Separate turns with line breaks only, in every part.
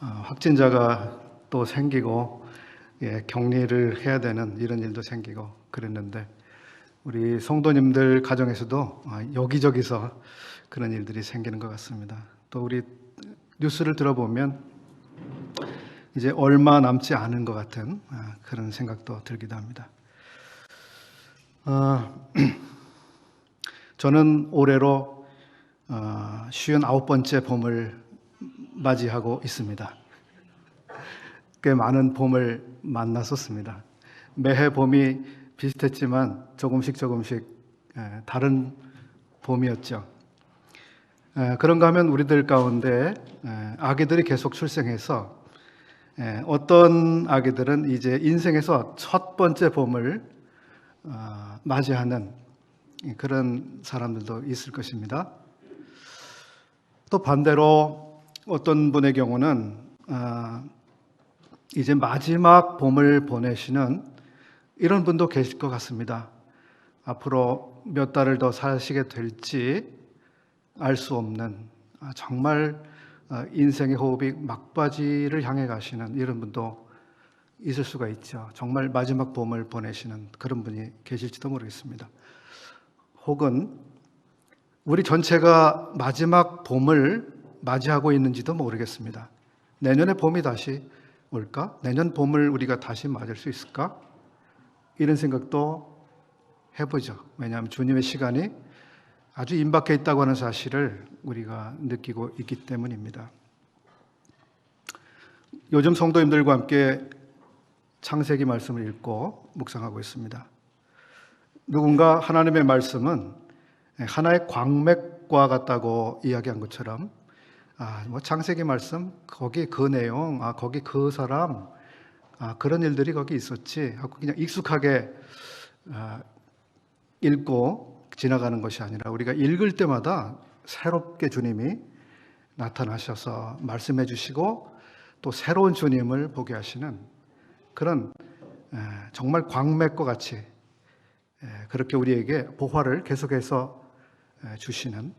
확진자가 또 생기고 격리를 해야 되는 이런 일도 생기고 그랬는데 우리 성도님들 가정에서도 여기저기서 그런 일들이 생기는 것 같습니다. 또 우리 뉴스를 들어보면 이제 얼마 남지 않은 것 같은 그런 생각도 들기도 합니다. 저는 올해로 59번째 봄을 맞이하고 있습니다. 꽤 많은 봄을 만났었습니다. 매해 봄이 비슷했지만 조금씩 다른 봄이었죠. 그런가 하면 우리들 가운데 아기들이 계속 출생해서 어떤 아기들은 이제 인생에서 첫 번째 봄을 맞이하는 그런 사람들도 있을 것입니다. 또 반대로 어떤 분의 경우는 이제 마지막 봄을 보내시는 이런 분도 계실 것 같습니다. 앞으로 몇 달을 더 사시게 될지 알 수 없는 정말 인생의 호흡이 막바지를 향해 가시는 이런 분도 있을 수가 있죠. 정말 마지막 봄을 보내시는 그런 분이 계실지도 모르겠습니다. 혹은 우리 전체가 마지막 봄을 맞이하고 있는지도 모르겠습니다. 내년에 봄이 다시 올까? 내년 봄을 우리가 다시 맞을 수 있을까? 이런 생각도 해보죠. 왜냐하면 주님의 시간이 아주 임박해 있다고 하는 사실을 우리가 느끼고 있기 때문입니다. 요즘 성도님들과 함께 창세기 말씀을 읽고 묵상하고 있습니다. 누군가 하나님의 말씀은 하나의 광맥과 같다고 이야기한 것처럼 창세기 말씀 거기 그 내용 거기 그 사람 그런 일들이 거기 있었지 하고 그냥 익숙하게 읽고 지나가는 것이 아니라 우리가 읽을 때마다 새롭게 주님이 나타나셔서 말씀해 주시고 또 새로운 주님을 보게 하시는 그런 정말 광맥과 같이 그렇게 우리에게 보화를 계속해서 주시는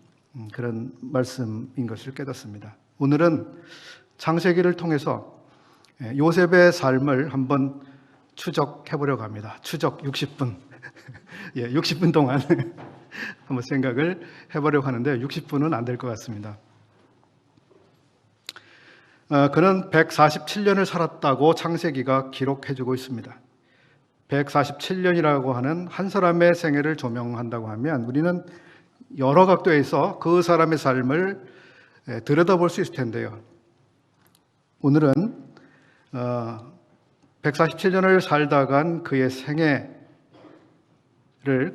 그런 말씀인 것을 깨닫습니다. 오늘은 창세기를 통해서 요셉의 삶을 한번 추적해 보려고 합니다. 추적 60분. 60분 동안 한번 생각을 해보려고 하는데 60분은 안 될 것 같습니다. 그는 147년을 살았다고 창세기가 기록해주고 있습니다. 147년이라고 하는 한 사람의 생애를 조명한다고 하면 우리는 여러 각도에서 그 사람의 삶을 들여다볼 수 있을 텐데요. 오늘은 147년을 살다 간 그의 생애를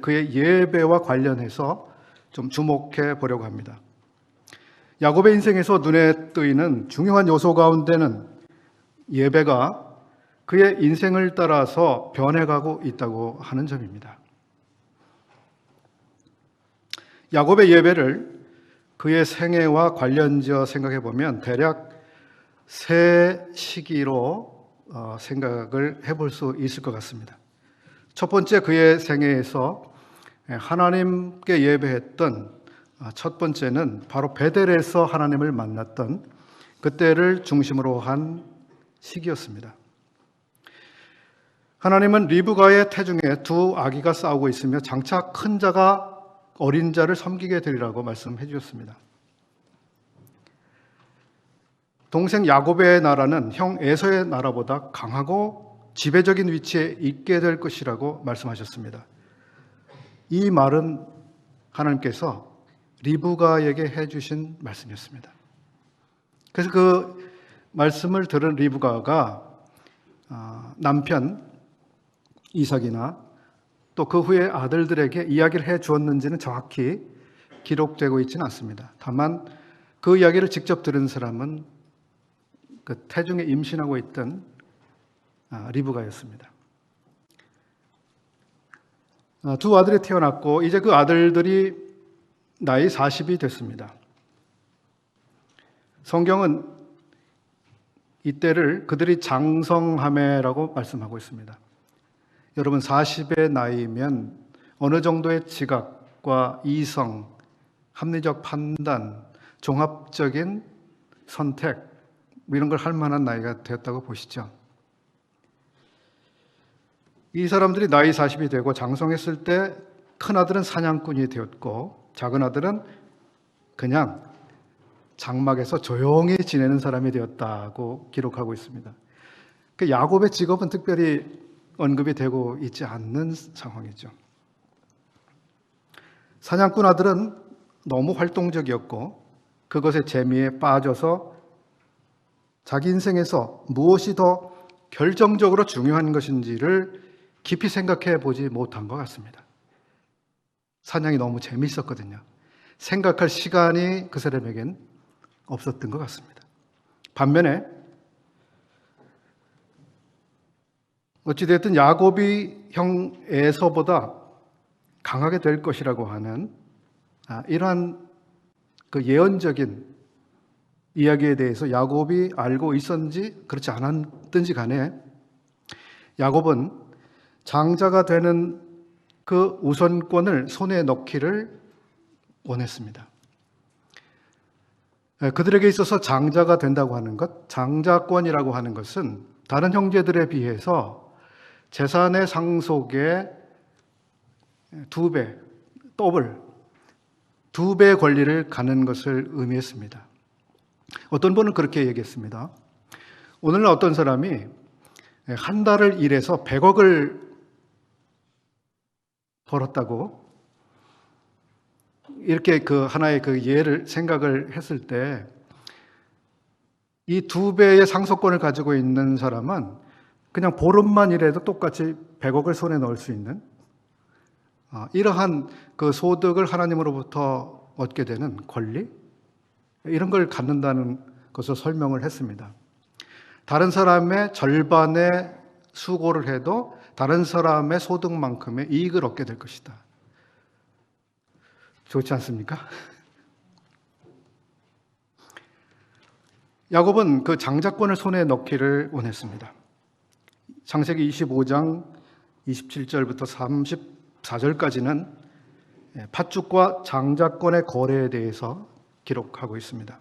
그의 예배와 관련해서 좀 주목해 보려고 합니다. 야곱의 인생에서 눈에 띄는 중요한 요소 가운데는 예배가 그의 인생을 따라서 변해가고 있다고 하는 점입니다. 야곱의 예배를 그의 생애와 관련지어 생각해 보면 대략 세 시기로 생각을 해볼 수 있을 것 같습니다. 첫 번째, 그의 생애에서 하나님께 예배했던 첫 번째는 바로 베델에서 하나님을 만났던 그때를 중심으로 한 시기였습니다. 하나님은 리브가의 태중에 두 아기가 싸우고 있으며 장차 큰 자가 어린 자를 섬기게 되리라고 말씀해 주셨습니다. 동생 야곱의 나라는 형 에서의 나라보다 강하고 지배적인 위치에 있게 될 것이라고 말씀하셨습니다. 이 말은 하나님께서 리브가에게 해주신 말씀이었습니다. 그래서 그 말씀을 들은 리브가가 남편 이삭이나 또 그 후에 아들들에게 이야기를 해 주었는지는 정확히 기록되고 있지는 않습니다. 다만 그 이야기를 직접 들은 사람은 그 태중에 임신하고 있던 리브가였습니다. 두 아들이 태어났고 이제 그 아들들이 나이 40이 됐습니다. 성경은 이때를 그들이 장성하매라고 말씀하고 있습니다. 여러분 40의 나이면 어느 정도의 지각과 이성, 합리적 판단, 종합적인 선택 이런 걸 할 만한 나이가 되었다고 보시죠. 이 사람들이 나이 40이 되고 장성했을 때 큰아들은 사냥꾼이 되었고 작은 아들은 그냥 장막에서 조용히 지내는 사람이 되었다고 기록하고 있습니다. 그 야곱의 직업은 특별히 언급이 되고 있지 않는 상황이죠. 사냥꾼 아들은 너무 활동적이었고 그것의 재미에 빠져서 자기 인생에서 무엇이 더 결정적으로 중요한 것인지를 깊이 생각해 보지 못한 것 같습니다. 사냥이 너무 재미있었거든요. 생각할 시간이 그 사람에겐 없었던 것 같습니다. 반면에 어찌됐든 야곱이 형 에서보다 강하게 될 것이라고 하는 이러한 그 예언적인 이야기에 대해서 야곱이 알고 있었는지 그렇지 않았든지 간에 야곱은 장자가 되는 그 우선권을 손에 넣기를 원했습니다. 그들에게 있어서 장자가 된다고 하는 것, 장자권이라고 하는 것은 다른 형제들에 비해서 재산의 상속의 2배, 더블, 2배의 권리를 갖는 것을 의미했습니다. 어떤 분은 그렇게 얘기했습니다. 오늘날 어떤 사람이 한 달을 일해서 100억을 벌었다고 이렇게 그 하나의 그 예를 생각을 했을 때 이 2배의 상속권을 가지고 있는 사람은 그냥 보름만 일해도 똑같이 100억을 손에 넣을 수 있는 이러한 그 소득을 하나님으로부터 얻게 되는 권리 이런 걸 갖는다는 것을 설명을 했습니다. 다른 사람의 절반의 수고를 해도 다른 사람의 소득만큼의 이익을 얻게 될 것이다. 좋지 않습니까? 야곱은 그 장자권을 손에 넣기를 원했습니다. 창세기 25장 27절부터 34절까지는 팥죽과 장자권의 거래에 대해서 기록하고 있습니다.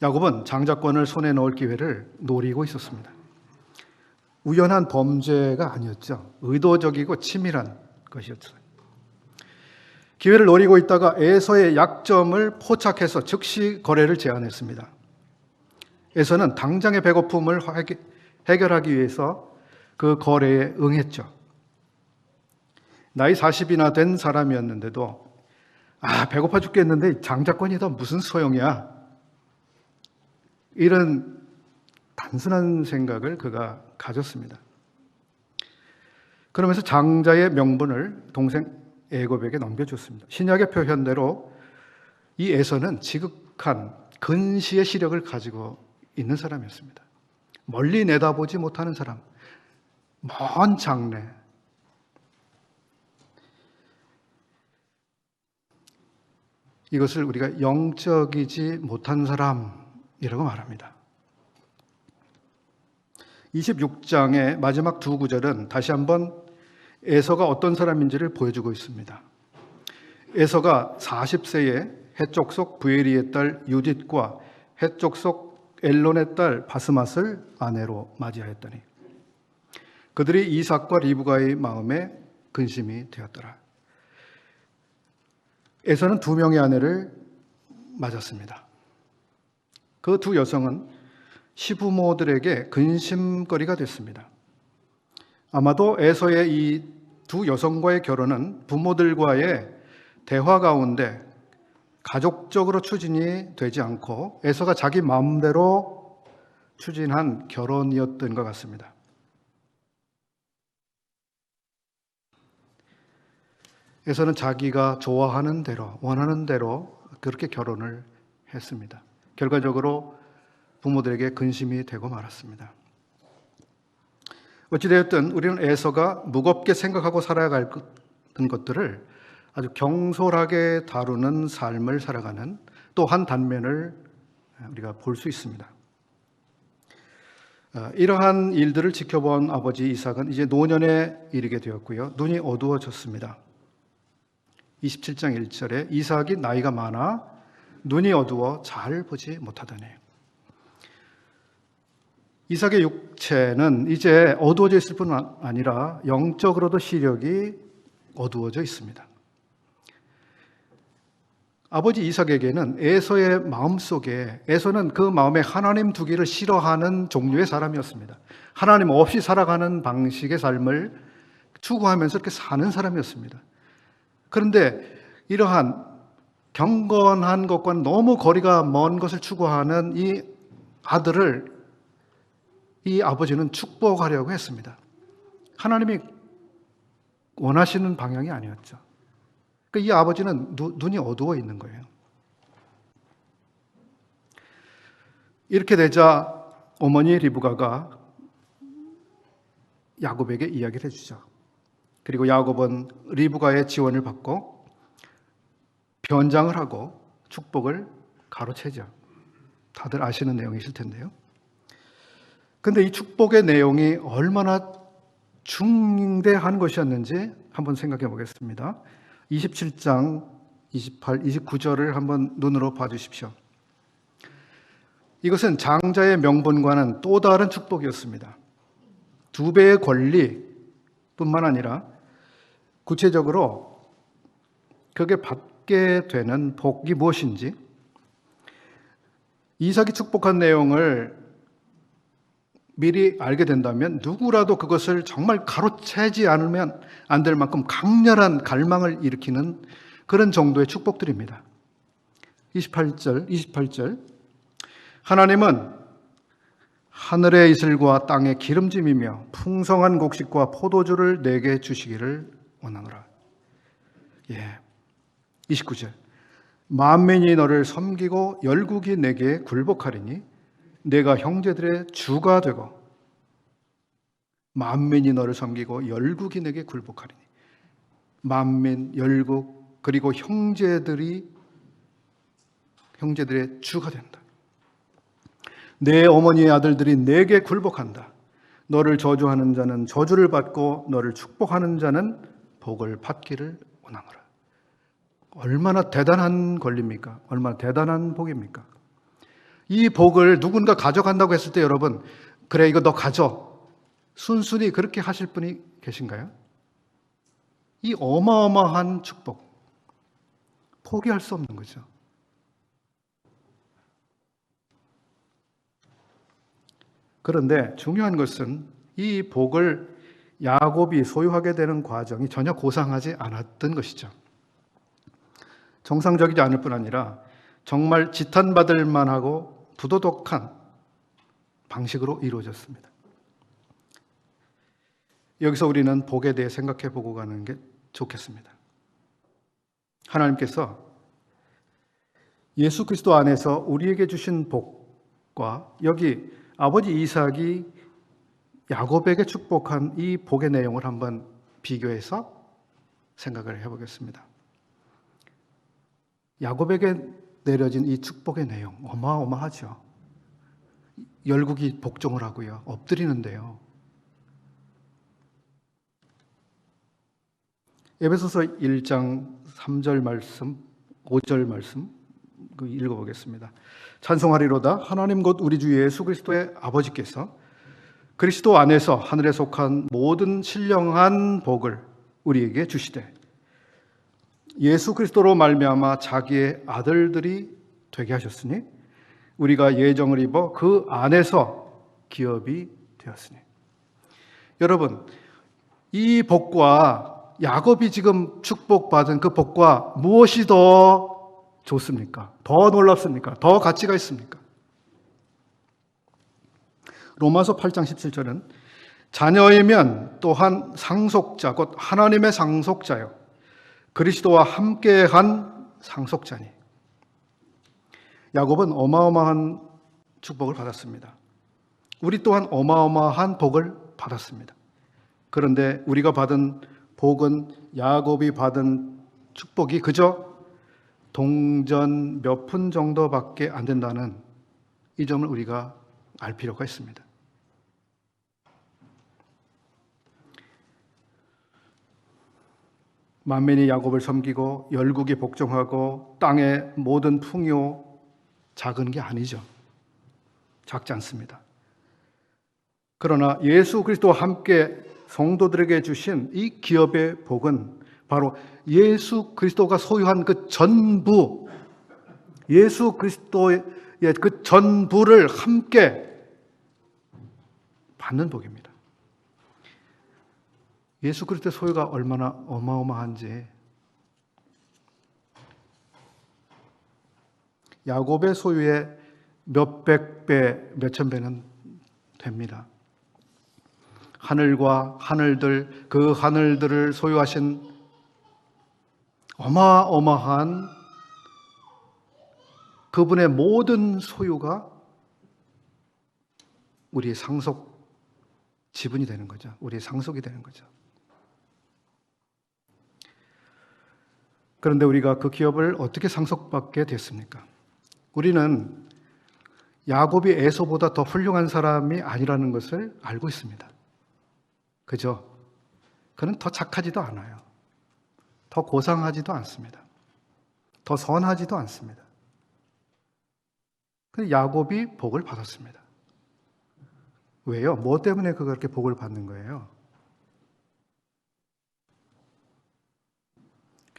야곱은 장자권을 손에 넣을 기회를 노리고 있었습니다. 우연한 범죄가 아니었죠. 의도적이고 치밀한 것이었죠. 기회를 노리고 있다가 에서의 약점을 포착해서 즉시 거래를 제안했습니다. 에서는 당장의 배고픔을 해결하기 위해서 그 거래에 응했죠. 나이 40이나 된 사람이었는데도 배고파 죽겠는데 장자권이 더 무슨 소용이야. 이런 단순한 생각을 그가 가졌습니다. 그러면서 장자의 명분을 동생 애곱에게 넘겨줬습니다. 신약의 표현대로 이 에서는 지극한 근시의 시력을 가지고 있는 사람이었습니다. 멀리 내다보지 못하는 사람, 먼 장래. 이것을 우리가 영적이지 못한 사람이라고 말합니다. 26장의 마지막 두 구절은 다시 한번 에서가 어떤 사람인지를 보여주고 있습니다. 에서가 40세에 헷족속 부에리의 딸 유딧과 헷족속 엘론의 딸 바스맛을 아내로 맞이하였더니 그들이 이삭과 리브가의 마음에 근심이 되었더라. 에서는 2명의 아내를 맞았습니다. 그 두 여성은 시부모들에게 근심거리가 됐습니다. 아마도 에서의 이 두 여성과의 결혼은 부모들과의 대화 가운데 가족적으로 추진이 되지 않고 에서가 자기 마음대로 추진한 결혼이었던 것 같습니다. 에서는 자기가 좋아하는 대로, 원하는 대로 그렇게 결혼을 했습니다. 결과적으로 부모들에게 근심이 되고 말았습니다. 어찌되었든 우리는 에서가 무겁게 생각하고 살아갈 것들을 아주 경솔하게 다루는 삶을 살아가는 또 한 단면을 우리가 볼 수 있습니다. 이러한 일들을 지켜본 아버지 이삭은 이제 노년에 이르게 되었고요. 눈이 어두워졌습니다. 27장 1절에 이삭이 나이가 많아 눈이 어두워 잘 보지 못하더니 이삭의 육체는 이제 어두워져 있을 뿐 아니라 영적으로도 시력이 어두워져 있습니다. 아버지 이삭에게는 에서의 마음속에, 에서는 그 마음에 하나님 두기를 싫어하는 종류의 사람이었습니다. 하나님 없이 살아가는 방식의 삶을 추구하면서 이렇게 사는 사람이었습니다. 그런데 이러한 경건한 것과는 너무 거리가 먼 것을 추구하는 이 아들을 이 아버지는 축복하려고 했습니다. 하나님이 원하시는 방향이 아니었죠. 이 아버지는 눈이 어두워 있는 거예요. 이렇게 되자 어머니 리브가가 야곱에게 이야기를 해주죠. 그리고 야곱은 리브가의 지원을 받고 변장을 하고 축복을 가로채죠. 다들 아시는 내용이실 텐데요. 근데 이 축복의 내용이 얼마나 중대한 것이었는지 한번 생각해 보겠습니다. 27장 28, 29절을 한번 눈으로 봐주십시오. 이것은 장자의 명분과는 또 다른 축복이었습니다. 2배의 권리뿐만 아니라 구체적으로 그게 받게 되는 복이 무엇인지, 이삭이 축복한 내용을 미리 알게 된다면 누구라도 그것을 정말 가로채지 않으면 안 될 만큼 강렬한 갈망을 일으키는 그런 정도의 축복들입니다. 28절 하나님은 하늘의 이슬과 땅의 기름짐이며 풍성한 곡식과 포도주를 내게 주시기를 원하노라. 29절 만민이 너를 섬기고 열국이 내게 굴복하리니 내가 형제들의 주가 되고, 만민이 너를 섬기고 열국이 내게 굴복하리니, 만민, 열국, 그리고 형제들의 주가 된다. 내 어머니의 아들들이 내게 굴복한다. 너를 저주하는 자는 저주를 받고 너를 축복하는 자는 복을 받기를 원하노라. 얼마나 대단한 권리입니까? 얼마나 대단한 복입니까? 이 복을 누군가 가져간다고 했을 때 여러분, 그래 이거 너 가져, 순순히 그렇게 하실 분이 계신가요? 이 어마어마한 축복, 포기할 수 없는 거죠. 그런데 중요한 것은 이 복을 야곱이 소유하게 되는 과정이 전혀 고상하지 않았던 것이죠. 정상적이지 않을 뿐 아니라 정말 지탄받을 만하고 부도덕한 방식으로 이루어졌습니다. 여기서 우리는 복에 대해 생각해 보고 가는 게 좋겠습니다. 하나님께서 예수 그리스도 안에서 우리에게 주신 복과 여기 아버지 이삭이 야곱에게 축복한 이 복의 내용을 한번 비교해서 생각을 해보겠습니다. 야곱에게 내려진 이 축복의 내용 어마어마하죠. 열국이 복종을 하고요, 엎드리는데요. 에베소서 1장 3절 말씀, 5절 말씀 읽어보겠습니다. 찬송하리로다 하나님 곧 우리 주 예수 그리스도의 아버지께서 그리스도 안에서 하늘에 속한 모든 신령한 복을 우리에게 주시되 예수 그리스도로 말미암아 자기의 아들들이 되게 하셨으니 우리가 예정을 입어 그 안에서 기업이 되었으니. 여러분, 이 복과 야곱이 지금 축복받은 그 복과 무엇이 더 좋습니까? 더 놀랍습니까? 더 가치가 있습니까? 로마서 8장 17절은 자녀이면 또한 상속자 곧 하나님의 상속자요 그리스도와 함께한 상속자니. 야곱은 어마어마한 축복을 받았습니다. 우리 또한 어마어마한 복을 받았습니다. 그런데 우리가 받은 복은 야곱이 받은 축복이 그저 동전 몇 푼 정도밖에 안 된다는 이 점을 우리가 알 필요가 있습니다. 만민이 야곱을 섬기고 열국이 복종하고 땅의 모든 풍요 작은 게 아니죠. 작지 않습니다. 그러나 예수 그리스도와 함께 성도들에게 주신 이 기업의 복은 바로 예수 그리스도가 소유한 그 전부, 예수 그리스도의 그 전부를 함께 받는 복입니다. 예수 그리스도의 소유가 얼마나 어마어마한지, 야곱의 소유의 몇백 배, 몇천 배는 됩니다. 하늘과 하늘들, 그 하늘들을 소유하신 어마어마한 그분의 모든 소유가 우리의 상속 지분이 되는 거죠. 우리의 상속이 되는 거죠. 그런데 우리가 그 기업을 어떻게 상속받게 됐습니까? 우리는 야곱이 에서보다 더 훌륭한 사람이 아니라는 것을 알고 있습니다. 그죠? 그는 더 착하지도 않아요. 더 고상하지도 않습니다. 더 선하지도 않습니다. 근데 야곱이 복을 받았습니다. 왜요? 뭐 때문에 그렇게 복을 받는 거예요?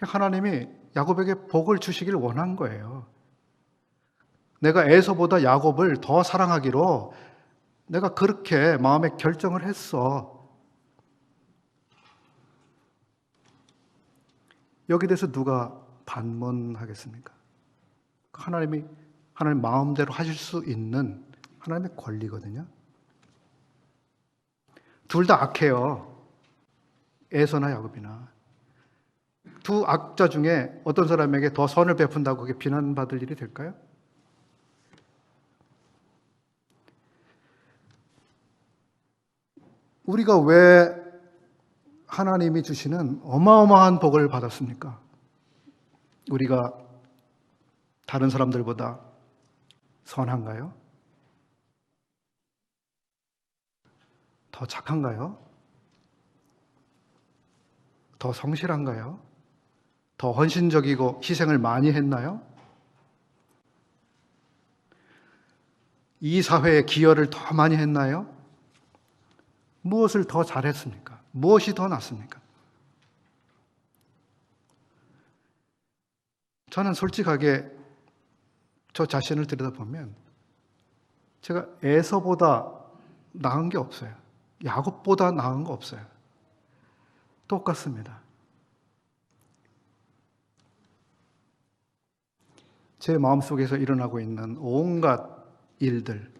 하나님이 야곱에게 복을 주시길 원한 거예요. 내가 에서보다 야곱을 더 사랑하기로 내가 그렇게 마음에 결정을 했어. 여기 대해서 누가 반문하겠습니까? 하나님 마음대로 하실 수 있는 하나님의 권리거든요. 둘 다 악해요. 에서나 야곱이나. 두 악자 중에 어떤 사람에게 더 선을 베푼다고 그게 비난받을 일이 될까요? 우리가 왜 하나님이 주시는 어마어마한 복을 받았습니까? 우리가 다른 사람들보다 선한가요? 더 착한가요? 더 성실한가요? 더 헌신적이고 희생을 많이 했나요? 이 사회에 기여를 더 많이 했나요? 무엇을 더 잘했습니까? 무엇이 더 낫습니까? 저는 솔직하게 저 자신을 들여다보면 제가 에서보다 나은 게 없어요. 야곱보다 나은 거 없어요. 똑같습니다. 제 마음속에서 일어나고 있는 온갖 일들,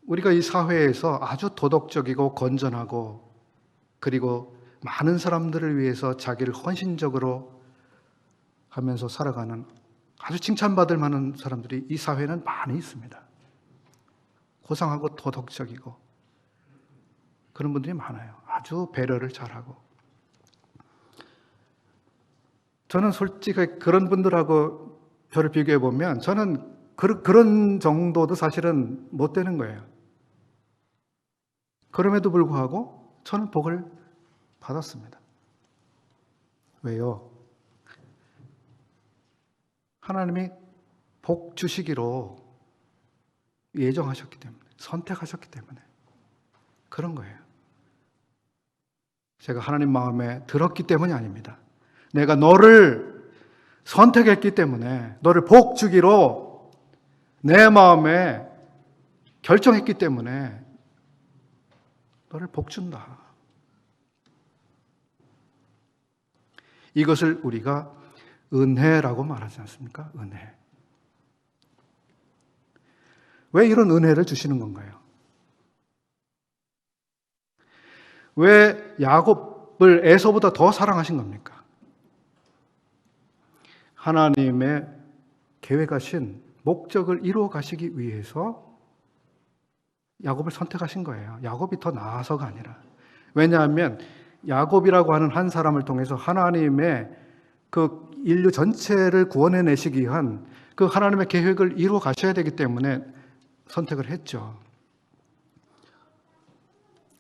우리가 이 사회에서 아주 도덕적이고 건전하고 그리고 많은 사람들을 위해서 자기를 헌신적으로 하면서 살아가는 아주 칭찬받을 만한 사람들이 이 사회에는 많이 있습니다. 고상하고 도덕적이고 그런 분들이 많아요. 아주 배려를 잘하고. 저는 솔직히 그런 분들하고 저를 비교해 보면 저는 그런 정도도 사실은 못 되는 거예요. 그럼에도 불구하고 저는 복을 받았습니다. 왜요? 하나님이 복 주시기로 예정하셨기 때문에, 선택하셨기 때문에 그런 거예요. 제가 하나님 마음에 들었기 때문이 아닙니다. 내가 너를 선택했기 때문에, 너를 복 주기로 내 마음에 결정했기 때문에 너를 복 준다. 이것을 우리가 은혜라고 말하지 않습니까? 은혜. 왜 이런 은혜를 주시는 건가요? 왜 야곱을 에서보다 더 사랑하신 겁니까? 하나님의 계획하신 목적을 이루어 가시기 위해서 야곱을 선택하신 거예요. 야곱이 더 나아서가 아니라. 왜냐하면 야곱이라고 하는 한 사람을 통해서 하나님의 그 인류 전체를 구원해내시기 위한 그 하나님의 계획을 이루어 가셔야 되기 때문에 선택을 했죠.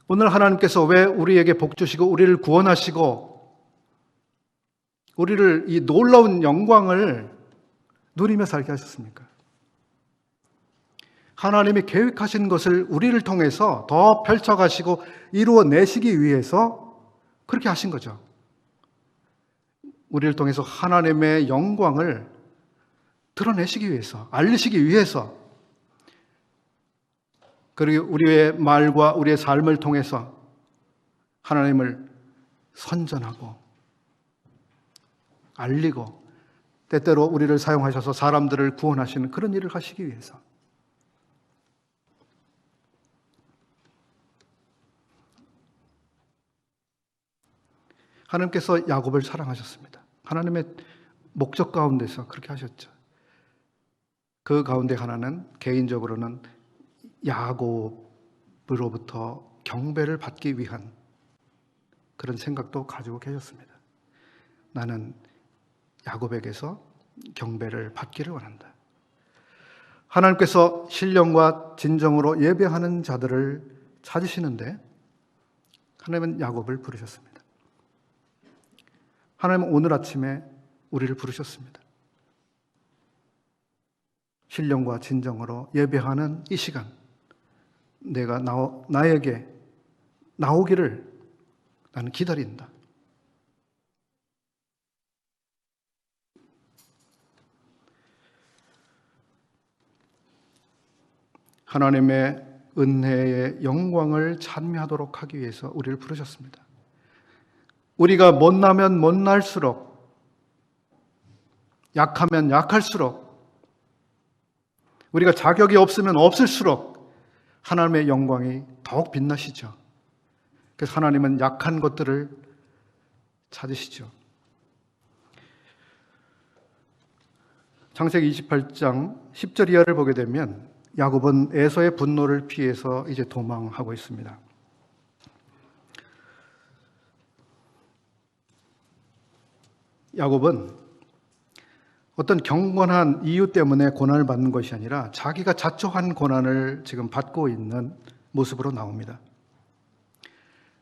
오늘 하나님께서 왜 우리에게 복 주시고 우리를 구원하시고 우리를 이 놀라운 영광을 누리며 살게 하셨습니까? 하나님이 계획하신 것을 우리를 통해서 더 펼쳐가시고 이루어내시기 위해서 그렇게 하신 거죠. 우리를 통해서 하나님의 영광을 드러내시기 위해서, 알리시기 위해서, 그리고 우리의 말과 우리의 삶을 통해서 하나님을 선전하고 알리고 때때로 우리를 사용하셔서 사람들을 구원하시는 그런 일을 하시기 위해서. 하나님께서 야곱을 사랑하셨습니다. 하나님의 목적 가운데서 그렇게 하셨죠. 그 가운데 하나는 개인적으로는 야곱으로부터 경배를 받기 위한 그런 생각도 가지고 계셨습니다. 나는 야곱에게서 경배를 받기를 원한다. 하나님께서 신령과 진정으로 예배하는 자들을 찾으시는데 하나님은 야곱을 부르셨습니다. 하나님은 오늘 아침에 우리를 부르셨습니다. 신령과 진정으로 예배하는 이 시간, 내가 나에게 나오기를 나는 기다린다. 하나님의 은혜의 영광을 찬미하도록 하기 위해서 우리를 부르셨습니다. 우리가 못나면 못날수록, 약하면 약할수록, 우리가 자격이 없으면 없을수록 하나님의 영광이 더욱 빛나시죠. 그래서 하나님은 약한 것들을 찾으시죠. 창세기 28장 10절 이하를 보게 되면 야곱은 에서의 분노를 피해서 이제 도망하고 있습니다. 야곱은 어떤 경건한 이유 때문에 고난을 받는 것이 아니라 자기가 자초한 고난을 지금 받고 있는 모습으로 나옵니다.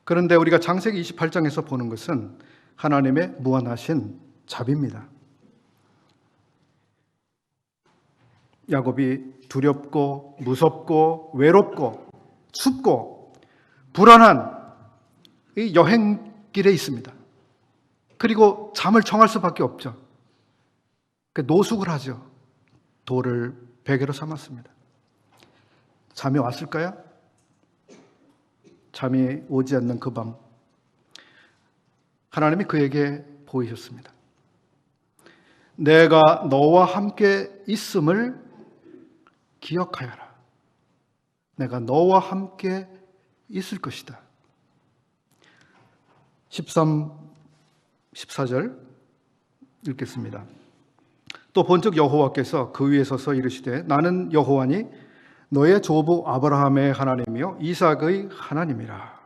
그런데 우리가 창세기 28장에서 보는 것은 하나님의 무한하신 자비입니다. 야곱이 두렵고 무섭고 외롭고 춥고 불안한 이 여행길에 있습니다. 그리고 잠을 청할 수밖에 없죠. 노숙을 하죠. 돌을 베개로 삼았습니다. 잠이 왔을까요? 잠이 오지 않는 그 밤, 하나님이 그에게 보이셨습니다. 내가 너와 함께 있음을 기억하여라. 내가 너와 함께 있을 것이다. 13, 14절 읽겠습니다. 또 본즉 여호와께서 그 위에 서서 이르시되 나는 여호와니 너의 조부 아브라함의 하나님이요 이삭의 하나님이라.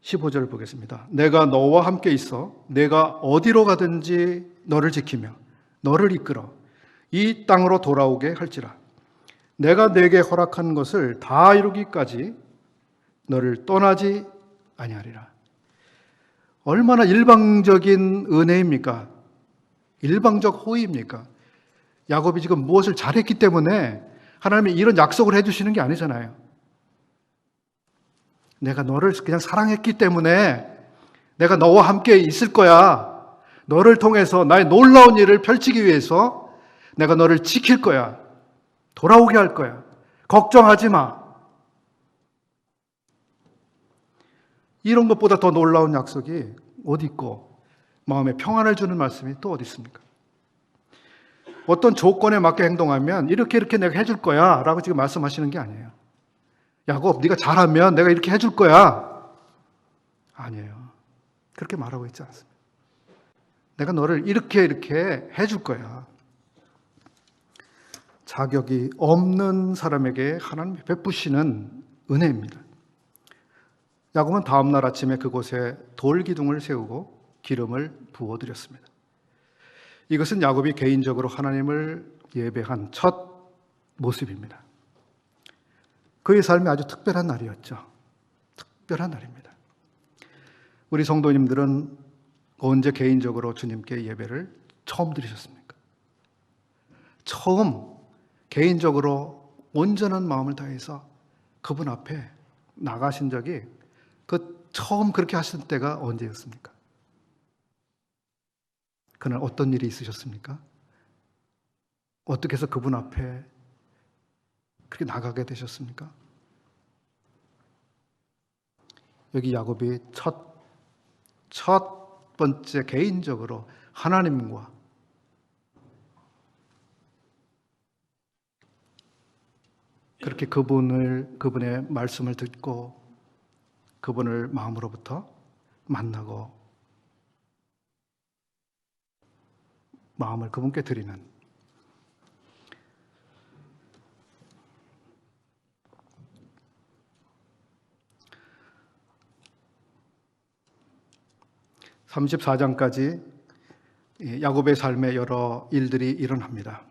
15절 보겠습니다. 내가 너와 함께 있어 내가 어디로 가든지 너를 지키며 너를 이끌어 이 땅으로 돌아오게 할지라. 내가 네게 허락한 것을 다 이루기까지 너를 떠나지 아니하리라. 얼마나 일방적인 은혜입니까? 일방적 호의입니까? 야곱이 지금 무엇을 잘했기 때문에 하나님이 이런 약속을 해주시는 게 아니잖아요. 내가 너를 그냥 사랑했기 때문에 내가 너와 함께 있을 거야. 너를 통해서 나의 놀라운 일을 펼치기 위해서 내가 너를 지킬 거야. 돌아오게 할 거야. 걱정하지 마. 이런 것보다 더 놀라운 약속이 어디 있고 마음에 평안을 주는 말씀이 또 어디 있습니까? 어떤 조건에 맞게 행동하면 이렇게 내가 해줄 거야 라고 지금 말씀하시는 게 아니에요. 야곱, 네가 잘하면 내가 이렇게 해줄 거야. 아니에요. 그렇게 말하고 있지 않습니다. 내가 너를 이렇게 해줄 거야. 자격이 없는 사람에게 하나님이 베푸시는 은혜입니다. 야곱은 다음날 아침에 그곳에 돌기둥을 세우고 기름을 부어드렸습니다. 이것은 야곱이 개인적으로 하나님을 예배한 첫 모습입니다. 그의 삶이 아주 특별한 날이었죠. 특별한 날입니다. 우리 성도님들은 언제 개인적으로 주님께 예배를 처음 드리셨습니까? 처음 개인적으로 온전한 마음을 다해서 그분 앞에 나가신 적이 처음 그렇게 하신 때가 언제였습니까? 그날 어떤 일이 있으셨습니까? 어떻게 해서 그분 앞에 그렇게 나가게 되셨습니까? 여기 야곱이 첫 번째 개인적으로 하나님과 그렇게 그분의 말씀을 듣고 그분을 마음으로부터 만나고 마음을 그분께 드리는 (34장까지) 야곱의 삶에 여러 일들이 일어납니다.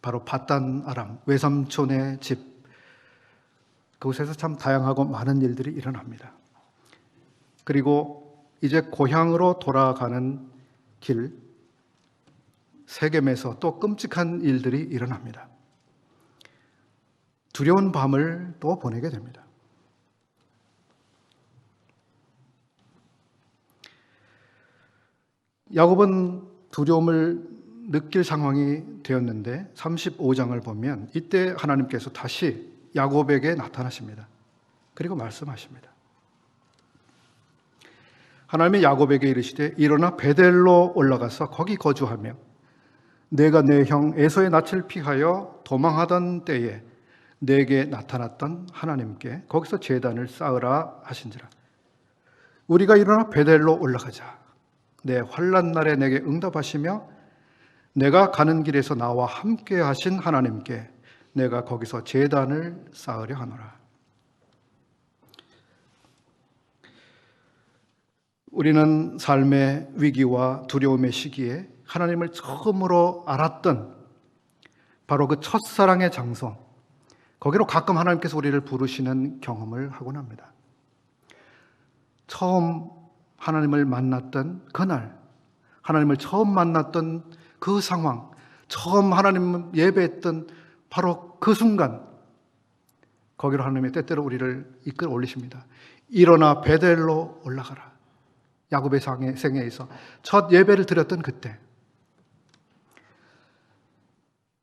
바로 밧단 아람 외삼촌의 집, 그곳에서 참 다양하고 많은 일들이 일어납니다. 그리고 이제 고향으로 돌아가는 길 세겜에서 또 끔찍한 일들이 일어납니다. 두려운 밤을 또 보내게 됩니다. 야곱은 두려움을 느낄 상황이 되었는데 35장을 보면 이때 하나님께서 다시 야곱에게 나타나십니다. 그리고 말씀하십니다. 하나님이 야곱에게 이르시되 일어나 베델로 올라가서 거기 거주하며 내가 내 형 에서의 낯을 피하여 도망하던 때에 내게 나타났던 하나님께 거기서 제단을 쌓으라 하신지라. 우리가 일어나 베델로 올라가자. 내 환난 날에 내게 응답하시며 내가 가는 길에서 나와 함께 하신 하나님께 내가 거기서 제단을 쌓으려 하노라. 우리는 삶의 위기와 두려움의 시기에 하나님을 처음으로 알았던 바로 그 첫사랑의 장소, 거기로 가끔 하나님께서 우리를 부르시는 경험을 하곤 합니다. 처음 하나님을 만났던 그날, 하나님을 처음 만났던 그 상황, 처음 하나님 예배했던 바로 그 순간, 거기로 하나님이 때때로 우리를 이끌어 올리십니다. 일어나 베델로 올라가라. 야곱의 생애에서 첫 예배를 드렸던 그때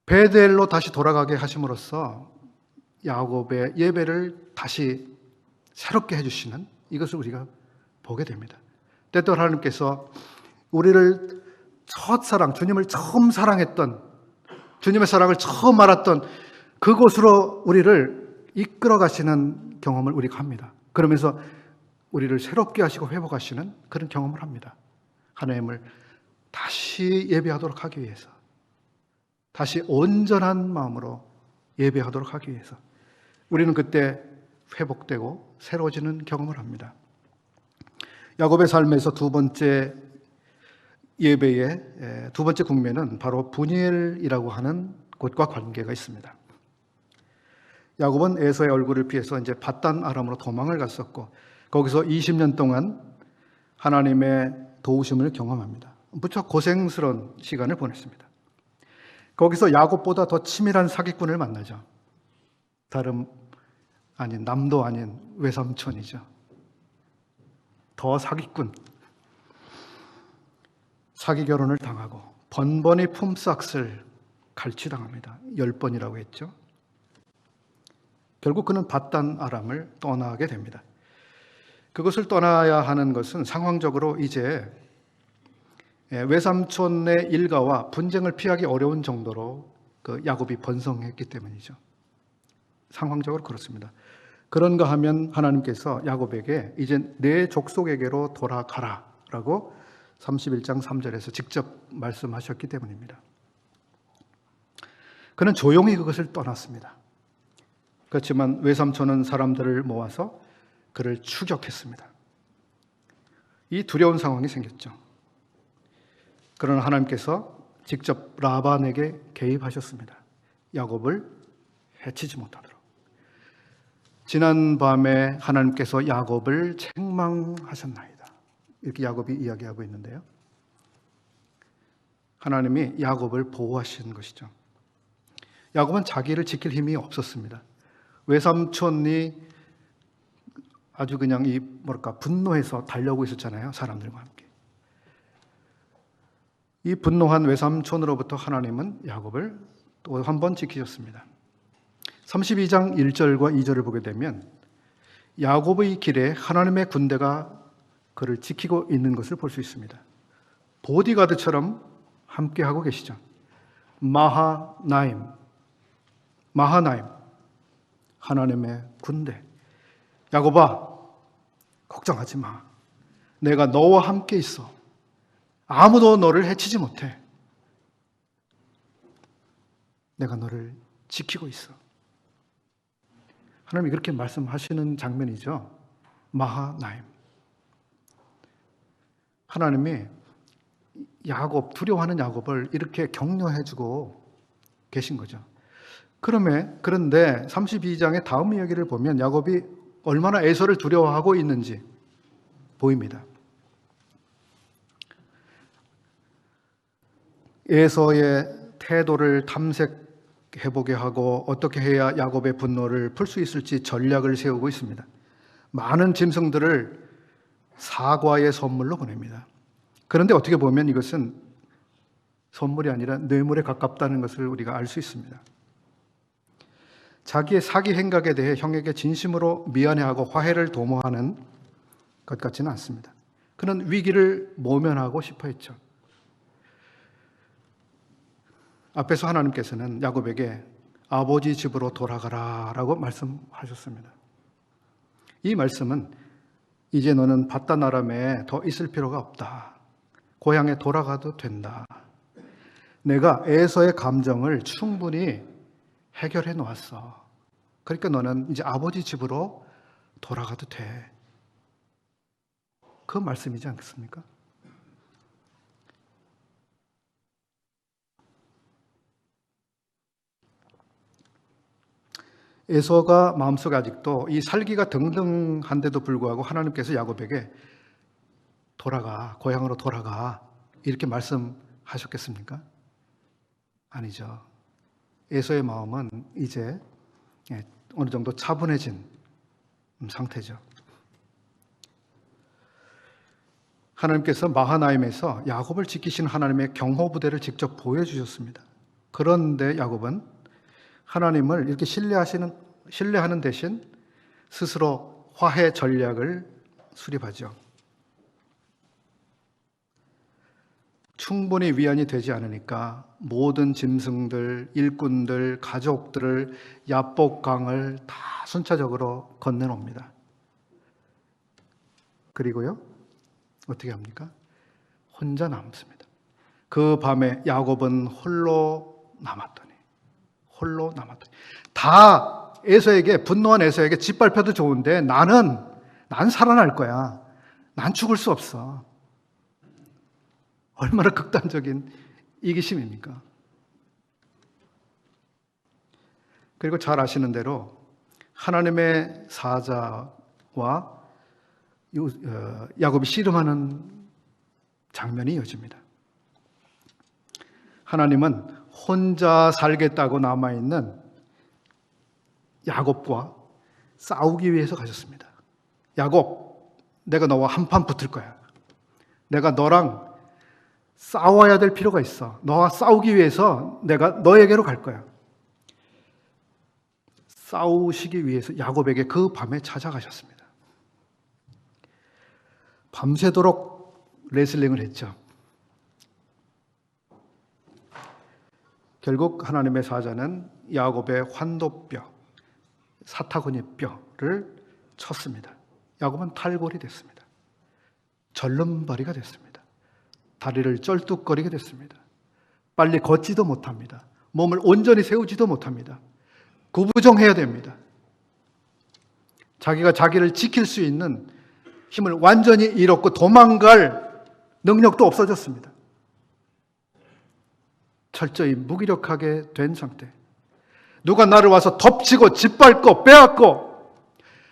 베델로 다시 돌아가게 하심으로써 야곱의 예배를 다시 새롭게 해주시는 이것을 우리가 보게 됩니다. 때때로 하나님께서 우리를 첫사랑, 주님을 처음 사랑했던, 주님의 사랑을 처음 알았던 그곳으로 우리를 이끌어 가시는 경험을 우리가 합니다. 그러면서 우리를 새롭게 하시고 회복하시는 그런 경험을 합니다. 하나님을 다시 예배하도록 하기 위해서, 다시 온전한 마음으로 예배하도록 하기 위해서 우리는 그때 회복되고 새로워지는 경험을 합니다. 야곱의 삶에서 두 번째 예배의 두 번째 국면은 바로 분이엘이라고 하는 곳과 관계가 있습니다. 야곱은 에서의 얼굴을 피해서 이제 밧단 아람으로 도망을 갔었고 거기서 20년 동안 하나님의 도우심을 경험합니다. 무척 고생스러운 시간을 보냈습니다. 거기서 야곱보다 더 치밀한 사기꾼을 만나죠. 다름 아닌, 남도 아닌 외삼촌이죠. 더 사기꾼. 사기 결혼을 당하고 번번이 품삯을 갈취당합니다. 10번이라고 했죠. 결국 그는 밧단 아람을 떠나게 됩니다. 그것을 떠나야 하는 것은 상황적으로 이제 외삼촌의 일가와 분쟁을 피하기 어려운 정도로 그 야곱이 번성했기 때문이죠. 상황적으로 그렇습니다. 그런가 하면 하나님께서 야곱에게 이제 내 족속에게로 돌아가라 라고 31장 3절에서 직접 말씀하셨기 때문입니다. 그는 조용히 그것을 떠났습니다. 그렇지만 외삼촌은 사람들을 모아서 그를 추격했습니다. 이 두려운 상황이 생겼죠. 그러나 하나님께서 직접 라반에게 개입하셨습니다. 야곱을 해치지 못하도록. 지난 밤에 하나님께서 야곱을 책망하셨나이다. 이렇게 야곱이 이야기하고 있는데요. 하나님이 야곱을 보호하신 것이죠. 야곱은 자기를 지킬 힘이 없었습니다. 외삼촌이 아주 그냥 분노해서 달려오고 있었잖아요. 사람들과 함께. 이 분노한 외삼촌으로부터 하나님은 야곱을 또 한 번 지키셨습니다. 32장 1절과 2절을 보게 되면 야곱의 길에 하나님의 군대가 그를 지키고 있는 것을 볼 수 있습니다. 보디가드처럼 함께하고 계시죠. 마하나임, 하나님의 군대. 야곱아, 걱정하지 마. 내가 너와 함께 있어. 아무도 너를 해치지 못해. 내가 너를 지키고 있어. 하나님이 그렇게 말씀하시는 장면이죠. 마하나임. 하나님이 두려워하는 야곱을 이렇게 격려해주고 계신 거죠. 그런데 32장의 다음 이야기를 보면 야곱이 얼마나 에서를 두려워하고 있는지 보입니다. 에서의 태도를 탐색해보게 하고 어떻게 해야 야곱의 분노를 풀 수 있을지 전략을 세우고 있습니다. 많은 짐승들을 사과의 선물로 보냅니다. 그런데 어떻게 보면 이것은 선물이 아니라 뇌물에 가깝다는 것을 우리가 알 수 있습니다. 자기의 사기 행각에 대해 형에게 진심으로 미안해하고 화해를 도모하는 것 같지는 않습니다. 그는 위기를 모면하고 싶어 했죠. 앞에서 하나님께서는 야곱에게 아버지 집으로 돌아가라 라고 말씀하셨습니다. 이 말씀은 이제 너는 바단 아람에 더 있을 필요가 없다. 고향에 돌아가도 된다. 내가 에서의 감정을 충분히 해결해 놓았어. 그러니까 너는 이제 아버지 집으로 돌아가도 돼. 그 말씀이지 않겠습니까? 에서가 마음속에 아직도 이 살기가 등등한데도 불구하고 하나님께서 야곱에게 고향으로 돌아가 이렇게 말씀하셨겠습니까? 아니죠. 에서의 마음은 이제 어느 정도 차분해진 상태죠. 하나님께서 마하나임에서 야곱을 지키신 하나님의 경호부대를 직접 보여주셨습니다. 그런데 야곱은 하나님을 이렇게 신뢰하는 대신 스스로 화해 전략을 수립하죠. 충분히 위안이 되지 않으니까 모든 짐승들, 일꾼들, 가족들을 야복강을 다 순차적으로 건너옵니다. 그리고요, 어떻게 합니까? 혼자 남습니다. 그 밤에 야곱은 홀로 남았더니 다 분노한 에서에게 짓밟혀도 좋은데 난 살아날 거야. 난 죽을 수 없어. 얼마나 극단적인 이기심입니까? 그리고 잘 아시는 대로 하나님의 사자와 야곱이 씨름하는 장면이 이어집니다. 하나님은 혼자 살겠다고 남아있는 야곱과 싸우기 위해서 가셨습니다. 야곱, 내가 너와 한판 붙을 거야. 내가 너랑 싸워야 될 필요가 있어. 너와 싸우기 위해서 내가 너에게로 갈 거야. 싸우시기 위해서 야곱에게 그 밤에 찾아가셨습니다. 밤새도록 레슬링을 했죠. 결국 하나님의 사자는 야곱의 환도뼈, 사타구니 뼈를 쳤습니다. 야곱은 탈골이 됐습니다. 절름발이가 됐습니다. 다리를 쩔뚝거리게 됐습니다. 빨리 걷지도 못합니다. 몸을 온전히 세우지도 못합니다. 구부정해야 됩니다. 자기가 자기를 지킬 수 있는 힘을 완전히 잃었고 도망갈 능력도 없어졌습니다. 철저히 무기력하게 된 상태. 누가 나를 와서 덮치고 짓밟고 빼앗고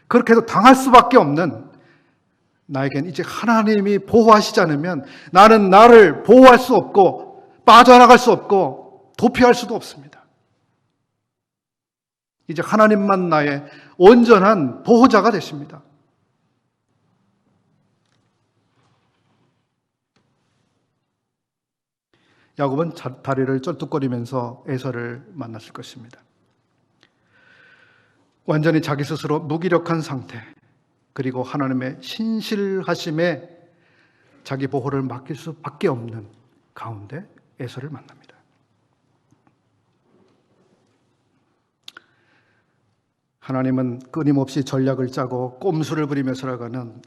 그렇게 해도 당할 수밖에 없는, 나에겐 이제 하나님이 보호하시지 않으면 나는 나를 보호할 수 없고 빠져나갈 수 없고 도피할 수도 없습니다. 이제 하나님만 나의 온전한 보호자가 되십니다. 야곱은 다리를 쩔뚝거리면서 에서를 만났을 것입니다. 완전히 자기 스스로 무기력한 상태, 그리고 하나님의 신실하심에 자기 보호를 맡길 수밖에 없는 가운데 에서를 만납니다. 하나님은 끊임없이 전략을 짜고 꼼수를 부리며 살아가는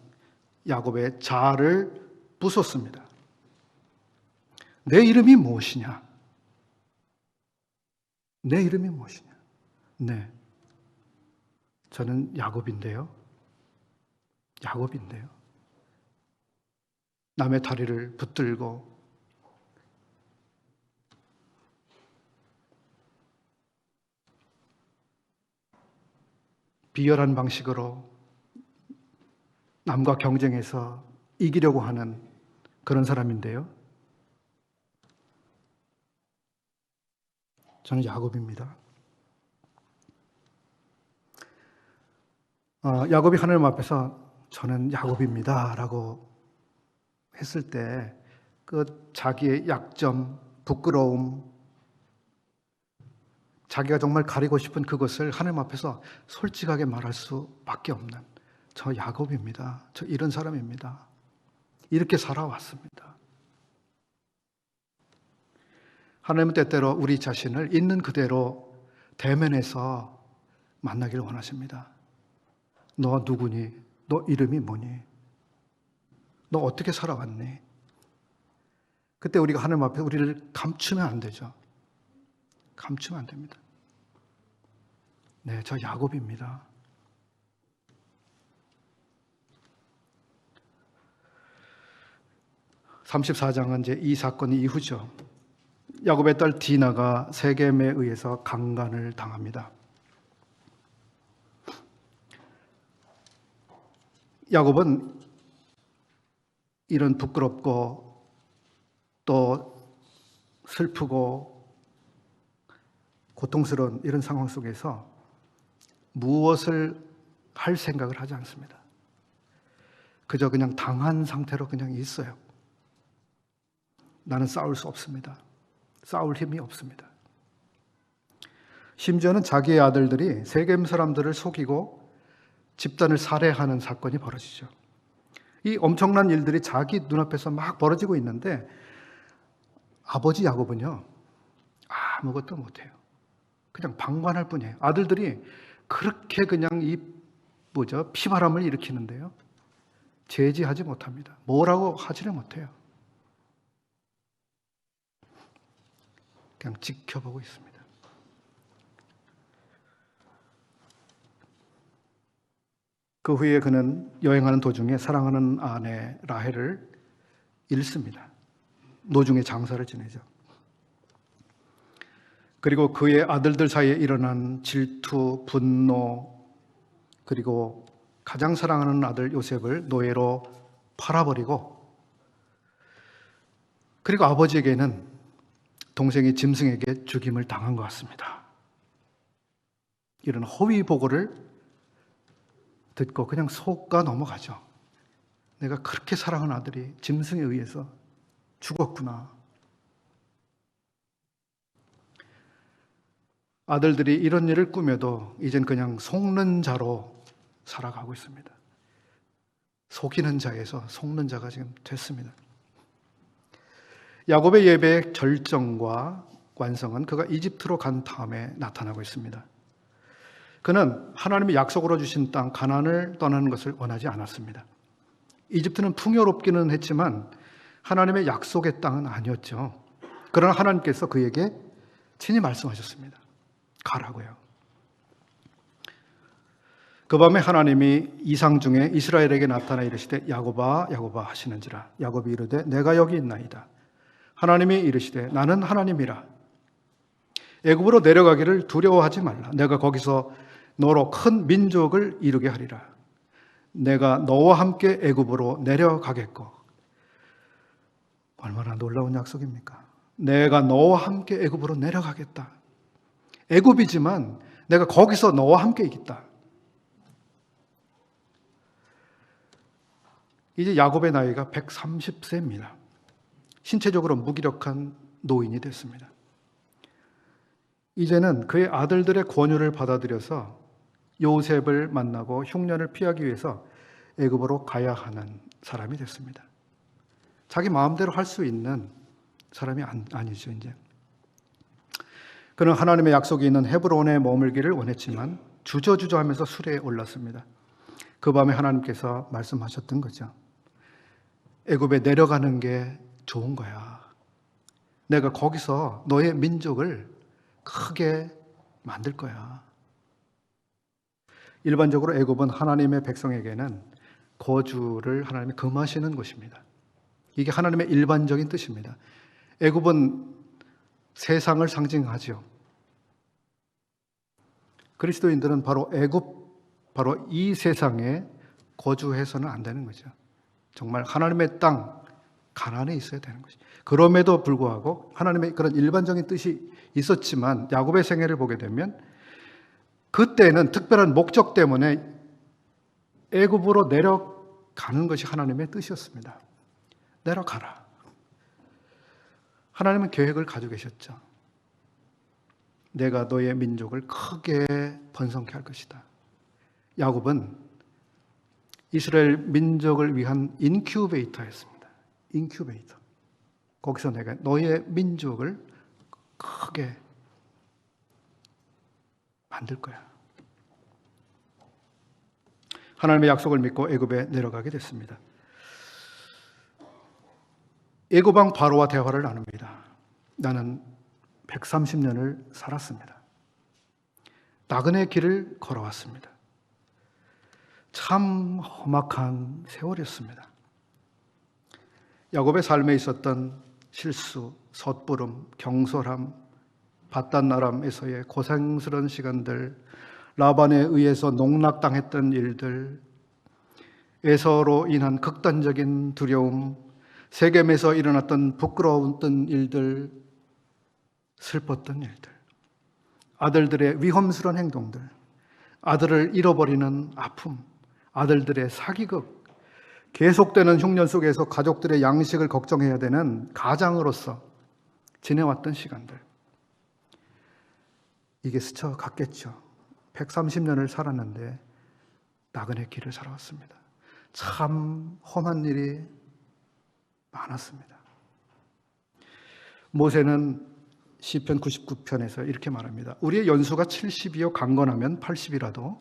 야곱의 자아를 부쉈습니다. 내 이름이 무엇이냐? 내 이름이 무엇이냐? 네, 저는 야곱인데요. 야곱인데요. 남의 다리를 붙들고 비열한 방식으로 남과 경쟁해서 이기려고 하는 그런 사람인데요. 저는 야곱입니다. 야곱이 하나님 앞에서 저는 야곱입니다 라고 했을 때 그 자기의 약점, 부끄러움, 자기가 정말 가리고 싶은 그것을 하나님 앞에서 솔직하게 말할 수밖에 없는, 저 야곱입니다. 저 이런 사람입니다. 이렇게 살아왔습니다. 하나님은 때때로 우리 자신을 있는 그대로 대면해서 만나기를 원하십니다. 너 누구니? 너 이름이 뭐니? 너 어떻게 살아왔니? 그때 우리가 하나님 앞에 우리를 감추면 안 되죠. 감추면 안 됩니다. 네, 저 야곱입니다. (34장은) 이제 이 사건이 이후죠. 야곱의 딸 디나가 세겜에 의해서 강간을 당합니다. 야곱은 이런 부끄럽고 또 슬프고 고통스러운 이런 상황 속에서 무엇을 할 생각을 하지 않습니다. 그저 그냥 당한 상태로 그냥 있어요. 나는 싸울 수 없습니다. 싸울 힘이 없습니다. 심지어는 자기의 아들들이 세겜 사람들을 속이고 집단을 살해하는 사건이 벌어지죠. 이 엄청난 일들이 자기 눈앞에서 막 벌어지고 있는데 아버지 야곱은요, 아무것도 못해요. 그냥 방관할 뿐이에요. 아들들이 그렇게 그냥 피바람을 일으키는데요, 제지하지 못합니다. 뭐라고 하지를 못해요. 그냥 지켜보고 있습니다. 그 후에 그는 여행하는 도중에 사랑하는 아내 라헬을 잃습니다. 노중에 장사를 지내죠. 그리고 그의 아들들 사이에 일어난 질투, 분노, 그리고 가장 사랑하는 아들 요셉을 노예로 팔아버리고, 그리고 아버지에게는 동생이 짐승에게 죽임을 당한 것 같습니다. 이런 허위 보고를 듣고 그냥 속가 넘어가죠. 내가 그렇게 사랑하는 아들이 짐승에 의해서 죽었구나. 아들들이 이런 일을 꾸며도 이젠 그냥 속는 자로 살아가고 있습니다. 속이는 자에서 속는 자가 지금 됐습니다. 야곱의 예배의 결정과 완성은 그가 이집트로 간 다음에 나타나고 있습니다. 그는 하나님이 약속으로 주신 땅 가나안을 떠나는 것을 원하지 않았습니다. 이집트는 풍요롭기는 했지만 하나님의 약속의 땅은 아니었죠. 그러나 하나님께서 그에게 친히 말씀하셨습니다. 가라고요. 그 밤에 하나님이 이상 중에 이스라엘에게 나타나 이르시되 야곱아 야곱아 하시는지라. 야곱이 이르되 내가 여기 있나이다. 하나님이 이르시되 나는 하나님이라. 애굽으로 내려가기를 두려워하지 말라. 내가 거기서 너로 큰 민족을 이루게 하리라. 내가 너와 함께 애굽으로 내려가겠고. 얼마나 놀라운 약속입니까? 내가 너와 함께 애굽으로 내려가겠다. 애굽이지만 내가 거기서 너와 함께 있겠다. 이제 야곱의 나이가 130세입니다. 신체적으로 무기력한 노인이 됐습니다. 이제는 그의 아들들의 권유를 받아들여서 요셉을 만나고 흉년을 피하기 위해서 애굽으로 가야 하는 사람이 됐습니다. 자기 마음대로 할 수 있는 사람이 아니죠, 이제. 그는 하나님의 약속이 있는 헤브론에 머물기를 원했지만 주저주저하면서 수레에 올랐습니다. 그 밤에 하나님께서 말씀하셨던 거죠. 애굽에 내려가는 게 좋은 거야. 내가 거기서 너의 민족을 크게 만들 거야. 일반적으로 애굽은 하나님의 백성에게는 거주를 하나님이 금하시는 곳입니다. 이게 하나님의 일반적인 뜻입니다. 애굽은 세상을 상징하죠. 그리스도인들은 바로 바로 이 세상에 거주해서는 안 되는 거죠. 정말 하나님의 땅, 가나안에 있어야 되는 것이. 그럼에도 불구하고 하나님의 그런 일반적인 뜻이 있었지만 야곱의 생애를 보게 되면 그때는 특별한 목적 때문에 애굽으로 내려가는 것이 하나님의 뜻이었습니다. 내려가라. 하나님은 계획을 가지고 계셨죠. 내가 너의 민족을 크게 번성케 할 것이다. 야곱은 이스라엘 민족을 위한 인큐베이터였습니다. 인큐베이터. 거기서 내가 너의 민족을 크게 만들 거야. 하나님의 약속을 믿고 애굽에 내려가게 됐습니다. 애굽 왕 바로와 대화를 나눕니다. 나는 130년을 살았습니다. 나그네 길을 걸어왔습니다. 참 험악한 세월이었습니다. 야곱의 삶에 있었던 실수, 섣부름, 경솔함, 밧단나람에서의 고생스러운 시간들, 라반에 의해서 농락당했던 일들, 에서로 인한 극단적인 두려움, 세겜에서 일어났던 부끄러웠던 일들, 슬펐던 일들, 아들들의 위험스러운 행동들, 아들을 잃어버리는 아픔, 아들들의 사기극, 계속되는 흉년 속에서 가족들의 양식을 걱정해야 되는 가장으로서 지내왔던 시간들, 이게 스쳐갔겠죠. 130년을 살았는데 나그네 길을 살아왔습니다. 참 험한 일이 많았습니다. 모세는 시편 99편에서 이렇게 말합니다. 우리의 연수가 70이요 강건하면 80이라도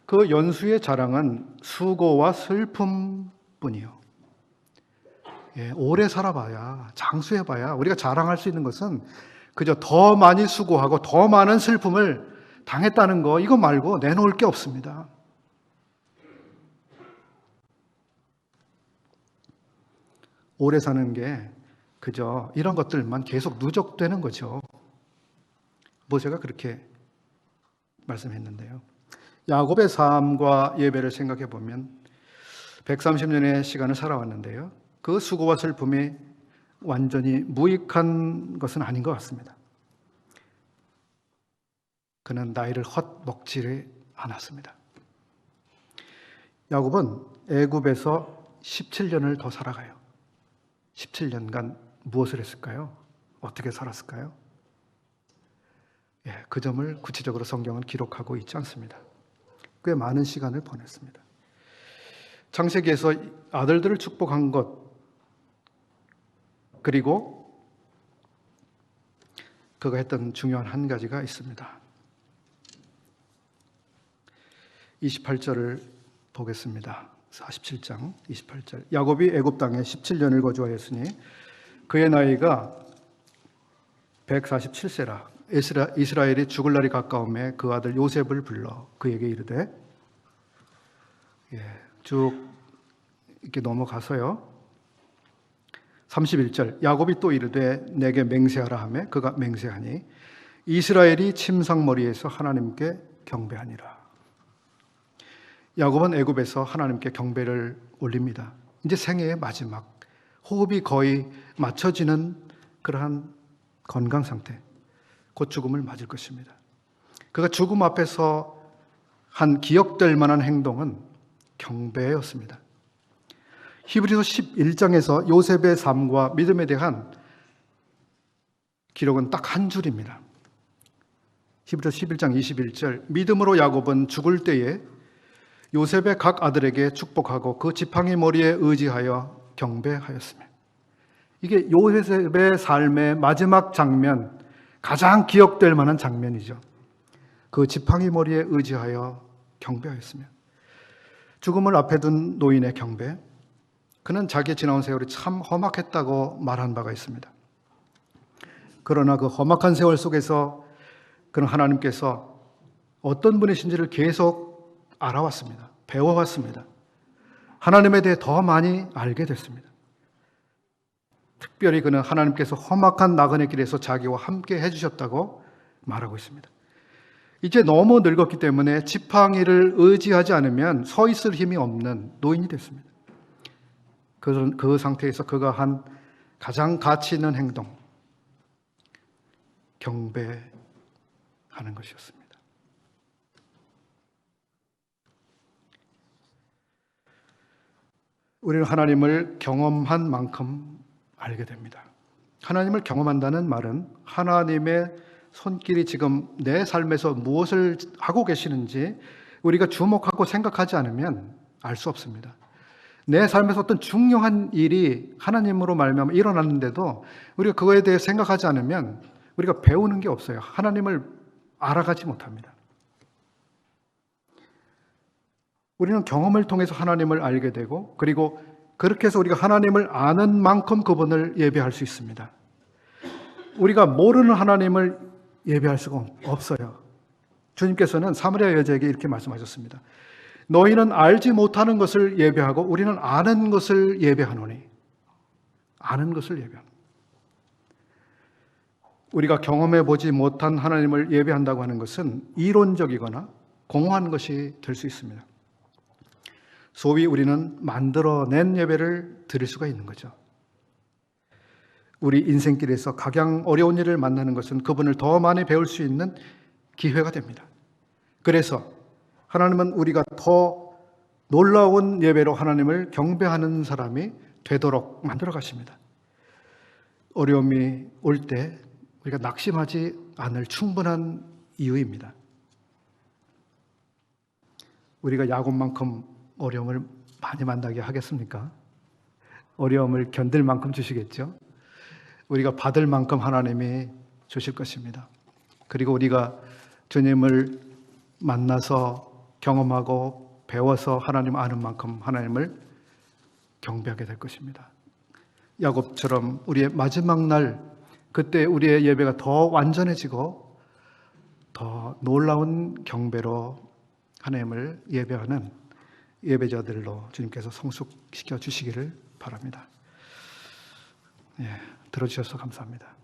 그 연수의 자랑은 수고와 슬픔뿐이요. 오래 살아봐야, 장수해봐야 우리가 자랑할 수 있는 것은 그저 더 많이 수고하고 더 많은 슬픔을 당했다는 거, 이거 말고 내놓을 게 없습니다. 오래 사는 게 그저 이런 것들만 계속 누적되는 거죠. 모세가 그렇게 말씀했는데요. 야곱의 삶과 예배를 생각해 보면 130년의 시간을 살아왔는데요. 그 수고와 슬픔이 완전히 무익한 것은 아닌 것 같습니다. 그는 나이를 헛먹지를 않았습니다. 야곱은 애굽에서 17년을 더 살아가요. 17년간 무엇을 했을까요? 어떻게 살았을까요? 그 점을 구체적으로 성경은 기록하고 있지 않습니다. 꽤 많은 시간을 보냈습니다. 창세기에서 아들들을 축복한 것, 그리고 그가 했던 중요한 한 가지가 있습니다. 28절을 보겠습니다. 47장 28절. 야곱이 애굽 땅에 17년을 거주하였으니 그의 나이가 147세라. 이스라엘이 죽을 날이 가까움에 그 아들 요셉을 불러 그에게 이르되, 쭉 이렇게 넘어가서요. 31절. 야곱이 또 이르되 내게 맹세하라 하매 그가 맹세하니 이스라엘이 침상머리에서 하나님께 경배하니라. 야곱은 애굽에서 하나님께 경배를 올립니다. 이제 생애의 마지막, 호흡이 거의 맞춰지는 그러한 건강 상태, 곧 죽음을 맞을 것입니다. 그가 죽음 앞에서 한 기억될 만한 행동은 경배였습니다. 히브리서 11장에서 요셉의 삶과 믿음에 대한 기록은 딱 한 줄입니다. 히브리서 11장 21절, 믿음으로 야곱은 죽을 때에 요셉의 각 아들에게 축복하고 그 지팡이 머리에 의지하여 경배하였으며. 이게 요셉의 삶의 마지막 장면, 가장 기억될 만한 장면이죠. 그 지팡이 머리에 의지하여 경배하였으며. 죽음을 앞에 둔 노인의 경배, 그는 자기의 지나온 세월이 참 험악했다고 말한 바가 있습니다. 그러나 그 험악한 세월 속에서 그는 하나님께서 어떤 분이신지를 계속 알아왔습니다. 배워왔습니다. 하나님에 대해 더 많이 알게 됐습니다. 특별히 그는 하나님께서 험악한 나그네 길에서 자기와 함께 해주셨다고 말하고 있습니다. 이제 너무 늙었기 때문에 지팡이를 의지하지 않으면 서 있을 힘이 없는 노인이 됐습니다. 그 상태에서 그가 한 가장 가치 있는 행동, 경배하는 것이었습니다. 우리는 하나님을 경험한 만큼 알게 됩니다. 하나님을 경험한다는 말은 하나님의 손길이 지금 내 삶에서 무엇을 하고 계시는지 우리가 주목하고 생각하지 않으면 알 수 없습니다. 내 삶에서 어떤 중요한 일이 하나님으로 말미암아 일어났는데도 우리가 그거에 대해 생각하지 않으면 우리가 배우는 게 없어요. 하나님을 알아가지 못합니다. 우리는 경험을 통해서 하나님을 알게 되고, 그리고 그렇게 해서 우리가 하나님을 아는 만큼 그분을 예배할 수 있습니다. 우리가 모르는 하나님을 예배할 수가 없어요. 주님께서는 사마리아 여자에게 이렇게 말씀하셨습니다. 너희는 알지 못하는 것을 예배하고 우리는 아는 것을 예배하노니. 아는 것을 예배하노니. 우리가 경험해 보지 못한 하나님을 예배한다고 하는 것은 이론적이거나 공허한 것이 될 수 있습니다. 소위 우리는 만들어낸 예배를 드릴 수가 있는 거죠. 우리 인생길에서 가장 어려운 일을 만나는 것은 그분을 더 많이 배울 수 있는 기회가 됩니다. 그래서 하나님은 우리가 더 놀라운 예배로 하나님을 경배하는 사람이 되도록 만들어 가십니다. 어려움이 올 때 우리가 낙심하지 않을 충분한 이유입니다. 우리가 야곱만큼 어려움을 많이 만나게 하겠습니까? 어려움을 견딜 만큼 주시겠죠? 우리가 받을 만큼 하나님이 주실 것입니다. 그리고 우리가 주님을 만나서 경험하고 배워서 하나님 아는 만큼 하나님을 경배하게 될 것입니다. 야곱처럼 우리의 마지막 날, 그때 우리의 예배가 더 완전해지고 더 놀라운 경배로 하나님을 예배하는 예배자들로 주님께서 성숙시켜 주시기를 바랍니다. 들어주셔서 감사합니다.